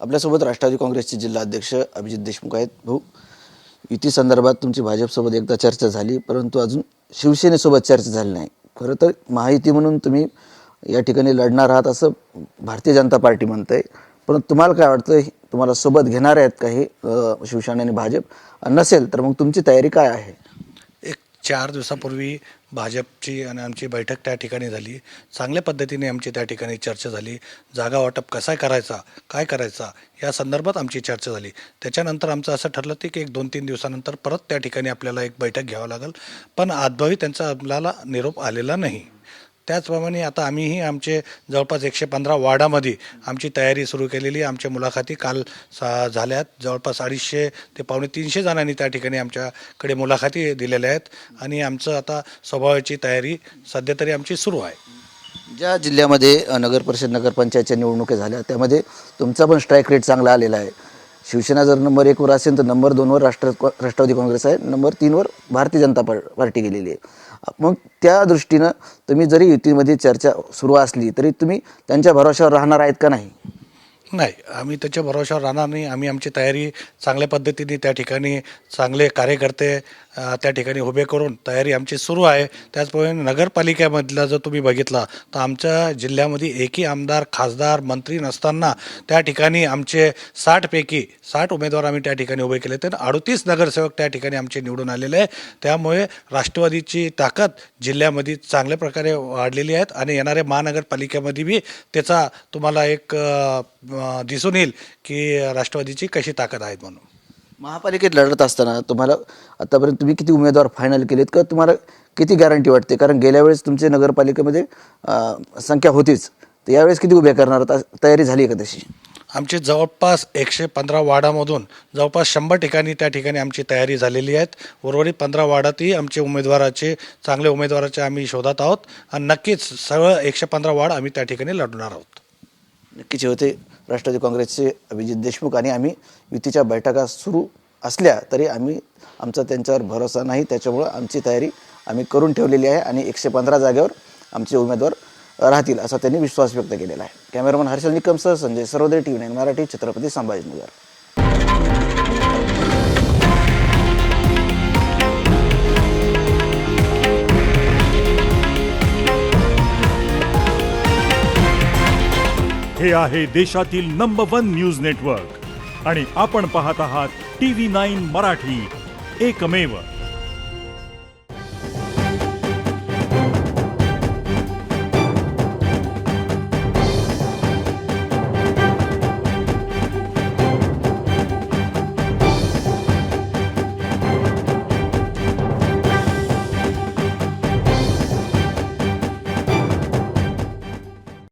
आपल्यासोबत राष्ट्रवादी काँग्रेसचे जिल्हा अध्यक्ष अभिजित देशमुख आहेत. भाऊ, युती संदर्भात तुमची भाजपसोबत एकदा चर्चा झाली, परंतु अजून शिवसेनेसोबत चर्चा झाली नाही. खरं तर महायुती म्हणून तुम्ही या ठिकाणी लढणार आहात असं भारतीय जनता पार्टी म्हणते, परंतु तुम्हाला काय वाटतं, तुम्हाला सोबत घेणार आहेत का हे शिवसेना आणि भाजप? नसेल तर मग तुमची तयारी काय आहे? 4 दिवसापूर्वी भाजपची आणि आमची बैठक त्या ठिकाणी झाली. चांगल्या पद्धतीने आमची त्या ठिकाणी चर्चा झाली. जागा वाटप कसा करायचा, काय करायचा या संदर्भात आमची चर्चा झाली. त्याच्यानंतर आमचं असं ठरलं की एक 2-3 दिवसानंतर परत त्या ठिकाणी आपल्याला एक बैठक घ्यावं लागेल, पण आजही त्यांचा आपल्याला निरोप आलेला नाही. त्याचप्रमाणे आता आम्हीही आमचे जवळपास 115 वार्डामध्ये आमची तयारी सुरू केलेली. आमच्या मुलाखती काल झाल्यात. जवळपास 250 ते पावणे 300 जणांनी त्या ठिकाणी आमच्याकडे मुलाखती दिलेल्या आहेत आणि आमचं आता स्वभावाची तयारी सध्या तरी आमची सुरू आहे. ज्या जिल्ह्यामध्ये नगर परिषद नगरपंचायतच्या निवडणुका झाल्या त्यामध्ये तुमचा पण स्ट्राईक रेट चांगला आलेला आहे. शिवसेना जर नंबर 1 वर असेल तर नंबर 2 वर राष्ट्रवादी काँग्रेस आहे, नंबर 3 वर भारतीय जनता पार्टी गेलेली आहे. मग त्या दृष्टीनं तुम्ही जरी युतीमध्ये चर्चा सुरू असली तरी तुम्ही त्यांच्या भरोश्यावर राहणार आहेत का नाही? नाही, आम्ही त्याच्या भरोश्यावर राहणार नाही. आम्ही आमची तयारी चांगल्या पद्धतीने त्या ठिकाणी चांगले कार्यकर्ते त्या ठिकाणी उभे करून तयारी आमची सुरू आहे. त्याचप्रमाणे नगरपालिकेमधला जर तुम्ही बघितला तर आमच्या जिल्ह्यामध्ये एकही आमदार, खासदार, मंत्री नसताना त्या ठिकाणी आमचे 60 पैकी 60 उमेदवार आम्ही त्या ठिकाणी उभे केले. तर 38 नगरसेवक त्या ठिकाणी आमचे निवडून आलेले आहे. त्यामुळे राष्ट्रवादीची ताकद जिल्ह्यामध्ये चांगल्या प्रकारे वाढलेली आहे आणि येणाऱ्या महानगरपालिकेमध्ये बी त्याचा तुम्हाला एक दिसून येईल की राष्ट्रवादीची कशी ताकद आहे म्हणून. महापालिकेत लढत असताना तुम्हाला आतापर्यंत तुम्ही किती उमेदवार फायनल केलेत का तुम्हाला किती गॅरंटी वाटते? कारण गेल्या वेळेस तुमचे नगरपालिकेमध्ये संख्या होतीच, तर यावेळेस किती उभे करणार? तयारी झाली का तशी? आमचे जवळपास 115 वार्डामधून जवळपास 100 ठिकाणी त्या ठिकाणी आमची तयारी झालेली आहे. उर्वरित 15 वार्डातही आमचे उमेदवाराचे चांगले उमेदवाराचे आम्ही शोधात आहोत आणि नक्कीच सगळं 115 वार्ड आम्ही त्या ठिकाणी लढणार आहोत. नक्कीच होते राष्ट्रवादी काँग्रेसचे अभिजित देशमुख. आणि आम्ही युतीच्या बैठका सुरू असल्या तरी आमचा त्यांच्यावर भरोसा नाही, त्याच्यामुळं आमची तयारी आम्ही करून ठेवलेली आहे आणि 115 जागेवर आमचे उमेदवार राहतील असा त्यांनी विश्वास व्यक्त केलेला आहे. कॅमेरामन हर्षल निकमसह संजय सरोदे, TV9 मराठी, छत्रपती संभाजीनगर. हे आहे देशातील नंबर 1 न्यूज नेटवर्क आणि आपण पाहत आहात TV9 मराठी, एकमेव.